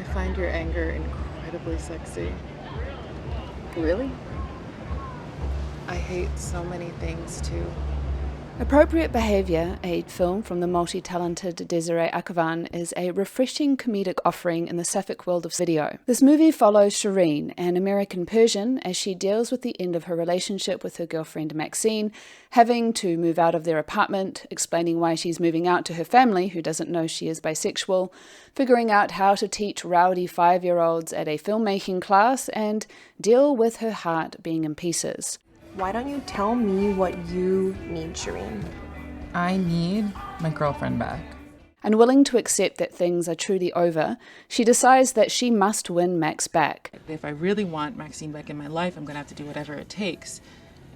I find your anger incredibly sexy. Really? I hate so many things too. Appropriate Behaviour, a film from the multi-talented Desiree Akhavan, is a refreshing comedic offering in the Sapphic world of video. This movie follows Shireen, an American Persian, as she deals with the end of her relationship with her girlfriend Maxine, having to move out of their apartment, explaining why she's moving out to her family, who doesn't know she is bisexual, figuring out how to teach rowdy 5-year-olds at a filmmaking class, and deal with her heart being in pieces. Why don't you tell me what you need, Shireen? I need my girlfriend back. Unwilling to accept that things are truly over, she decides that she must win Max back. If I really want Maxine back in my life, I'm going to have to do whatever it takes.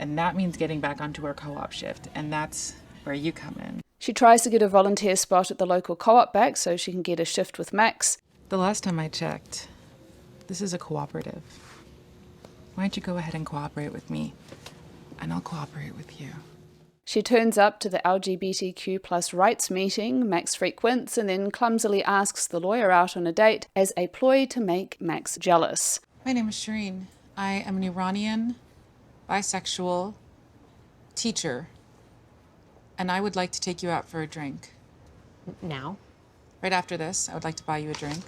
And that means getting back onto her co-op shift. And that's where you come in. She tries to get a volunteer spot at the local co-op back so she can get a shift with Max. The last time I checked, this is a cooperative. Why don't you go ahead and cooperate with me? And I'll cooperate with you. She turns up to the LGBTQ+ rights meeting Max frequents and then clumsily asks the lawyer out on a date as a ploy to make Max jealous. My name is Shireen. I am an Iranian, bisexual teacher, and I would like to take you out for a drink. Now? Right after this, I would like to buy you a drink.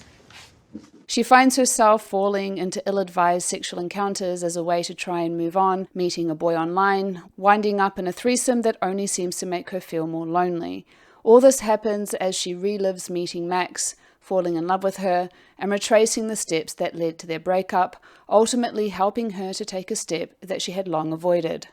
She finds herself falling into ill-advised sexual encounters as a way to try and move on, meeting a boy online, winding up in a threesome that only seems to make her feel more lonely. All this happens as she relives meeting Max, falling in love with her, and retracing the steps that led to their breakup, ultimately helping her to take a step that she had long avoided.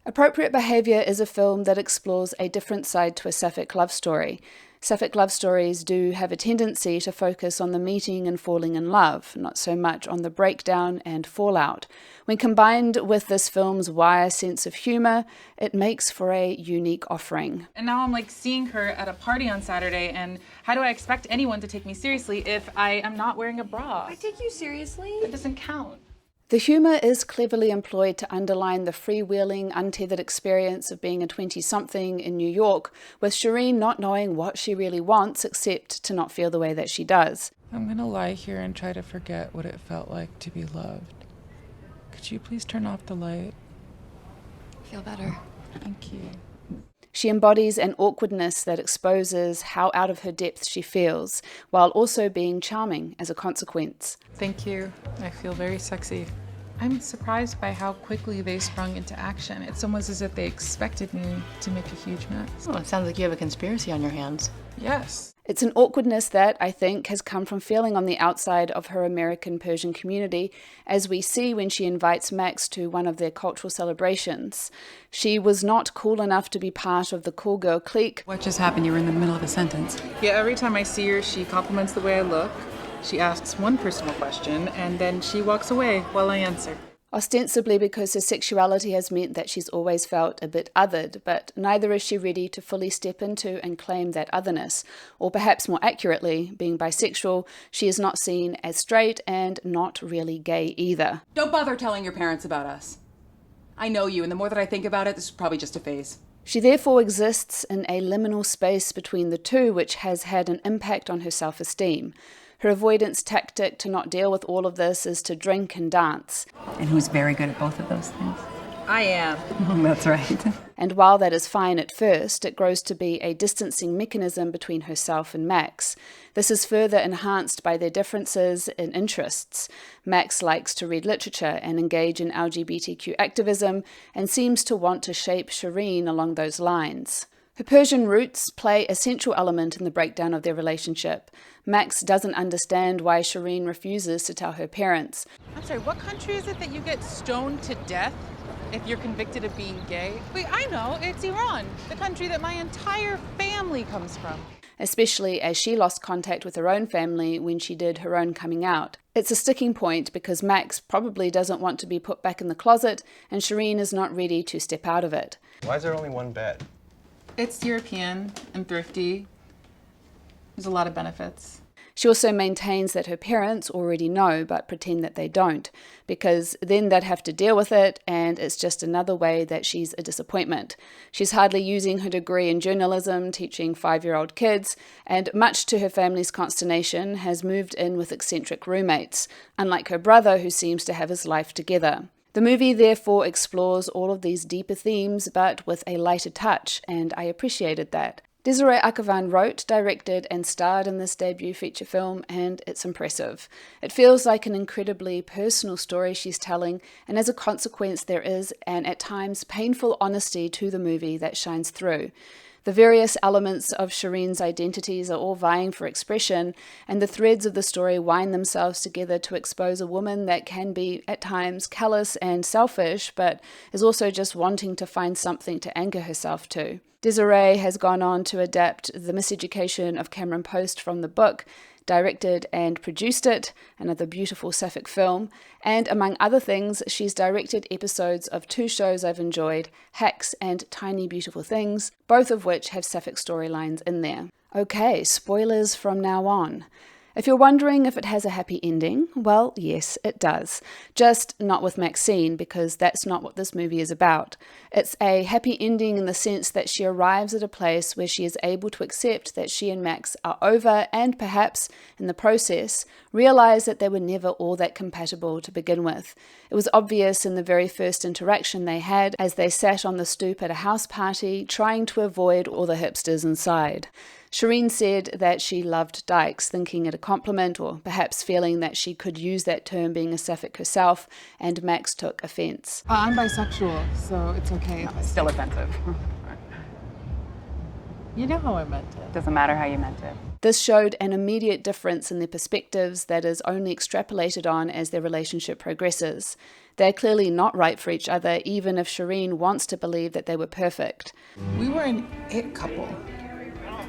Appropriate Behaviour is a film that explores a different side to a Sapphic love story. Sapphic love stories do have a tendency to focus on the meeting and falling in love, not so much on the breakdown and fallout. When combined with this film's wire sense of humour, it makes for a unique offering. And now I'm seeing her at a party on Saturday, and how do I expect anyone to take me seriously if I am not wearing a bra? I take you seriously? That doesn't count. The humour is cleverly employed to underline the freewheeling, untethered experience of being a 20-something in New York, with Shireen not knowing what she really wants except to not feel the way that she does. I'm gonna lie here and try to forget what it felt like to be loved. Could you please turn off the light? Feel better. Thank you. She embodies an awkwardness that exposes how out of her depth she feels, while also being charming as a consequence. Thank you. I feel very sexy. I'm surprised by how quickly they sprung into action. It's almost as if they expected me to make a huge mess. Well, it sounds like you have a conspiracy on your hands. Yes. It's an awkwardness that, I think, has come from feeling on the outside of her American Persian community, as we see when she invites Max to one of their cultural celebrations. She was not cool enough to be part of the cool girl clique. What just happened? You were in the middle of a sentence. Yeah, every time I see her, she compliments the way I look. She asks one personal question, and then she walks away while I answer. Ostensibly because her sexuality has meant that she's always felt a bit othered, but neither is she ready to fully step into and claim that otherness. Or perhaps more accurately, being bisexual, she is not seen as straight and not really gay either. Don't bother telling your parents about us. I know you, and the more that I think about it, this is probably just a phase. She therefore exists in a liminal space between the two, which has had an impact on her self-esteem. Her avoidance tactic to not deal with all of this is to drink and dance. And who's very good at both of those things? I am. That's right. And while that is fine at first, it grows to be a distancing mechanism between herself and Max. This is further enhanced by their differences in interests. Max likes to read literature and engage in LGBTQ activism and seems to want to shape Shireen along those lines. Her Persian roots play a central element in the breakdown of their relationship. Max doesn't understand why Shireen refuses to tell her parents. I'm sorry, what country is it that you get stoned to death if you're convicted of being gay? Wait, I know, it's Iran, the country that my entire family comes from. Especially as she lost contact with her own family when she did her own coming out. It's a sticking point because Max probably doesn't want to be put back in the closet, and Shireen is not ready to step out of it. Why is there only one bed? It's European and thrifty. There's a lot of benefits. She also maintains that her parents already know but pretend that they don't, because then they'd have to deal with it and it's just another way that she's a disappointment. She's hardly using her degree in journalism, teaching 5-year-old kids, and much to her family's consternation has moved in with eccentric roommates, unlike her brother who seems to have his life together. The movie therefore explores all of these deeper themes but with a lighter touch, and I appreciated that. Desiree Akhavan wrote, directed and starred in this debut feature film, and it's impressive. It feels like an incredibly personal story she's telling, and as a consequence there is an at times painful honesty to the movie that shines through. The various elements of Shireen's identities are all vying for expression, and the threads of the story wind themselves together to expose a woman that can be, at times, callous and selfish, but is also just wanting to find something to anchor herself to. Desiree has gone on to adapt The Miseducation of Cameron Post from the book, directed and produced it, another beautiful Sapphic film, and among other things, she's directed episodes of 2 shows I've enjoyed, Hacks and Tiny Beautiful Things, both of which have Sapphic storylines in there. Okay, spoilers from now on. If you're wondering if it has a happy ending, well, yes, it does. Just not with Maxine, because that's not what this movie is about. It's a happy ending in the sense that she arrives at a place where she is able to accept that she and Max are over and perhaps, in the process, realize that they were never all that compatible to begin with. It was obvious in the very first interaction they had as they sat on the stoop at a house party, trying to avoid all the hipsters inside. Shireen said that she loved dykes, thinking it a compliment or perhaps feeling that she could use that term being a Sapphic herself, and Max took offence. I'm bisexual, so it's okay. No, it's still offensive. You know how I meant it. Doesn't matter how you meant it. This showed an immediate difference in their perspectives that is only extrapolated on as their relationship progresses. They're clearly not right for each other, even if Shireen wants to believe that they were perfect. We were an it couple.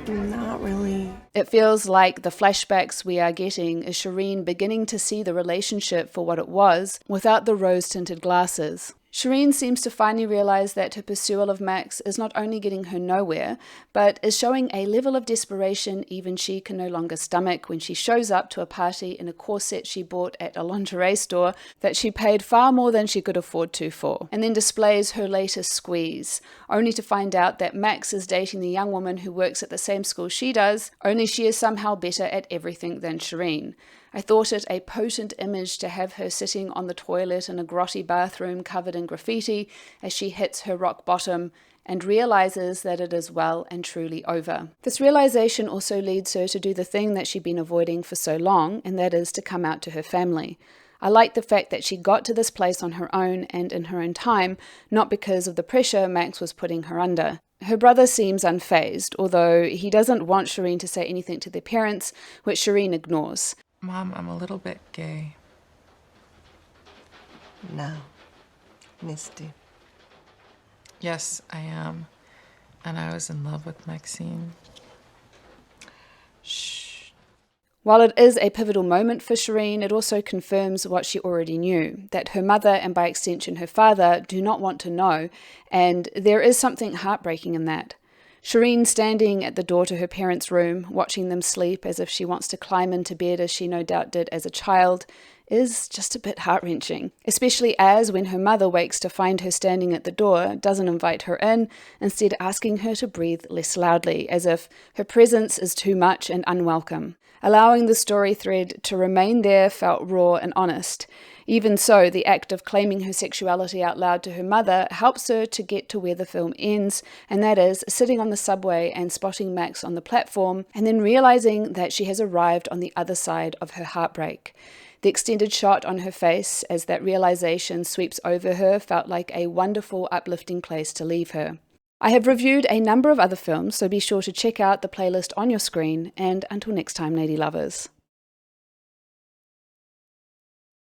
Not really. It feels like the flashbacks we are getting is Shireen beginning to see the relationship for what it was, without the rose-tinted glasses. Shireen seems to finally realize that her pursuit of Max is not only getting her nowhere, but is showing a level of desperation even she can no longer stomach when she shows up to a party in a corset she bought at a lingerie store that she paid far more than she could afford to for, and then displays her latest squeeze, only to find out that Max is dating the young woman who works at the same school she does, only she is somehow better at everything than Shireen. I thought it a potent image to have her sitting on the toilet in a grotty bathroom covered in graffiti as she hits her rock bottom and realizes that it is well and truly over. This realization also leads her to do the thing that she'd been avoiding for so long, and that is to come out to her family. I like the fact that she got to this place on her own and in her own time, not because of the pressure Max was putting her under. Her brother seems unfazed, although he doesn't want Shireen to say anything to their parents, which Shireen ignores. Mom, I'm a little bit gay. No, Misty. Yes, I am. And I was in love with Maxine. Shh. While it is a pivotal moment for Shireen, it also confirms what she already knew, that her mother and by extension her father do not want to know, and there is something heartbreaking in that. Shireen standing at the door to her parents' room, watching them sleep as if she wants to climb into bed as she no doubt did as a child, is just a bit heart-wrenching, especially as when her mother wakes to find her standing at the door, doesn't invite her in, instead asking her to breathe less loudly, as if her presence is too much and unwelcome. Allowing the story thread to remain there felt raw and honest. Even so, the act of claiming her sexuality out loud to her mother helps her to get to where the film ends, and that is sitting on the subway and spotting Max on the platform, and then realizing that she has arrived on the other side of her heartbreak. The extended shot on her face as that realization sweeps over her felt like a wonderful, uplifting place to leave her. I have reviewed a number of other films, so be sure to check out the playlist on your screen, and until next time, lady lovers.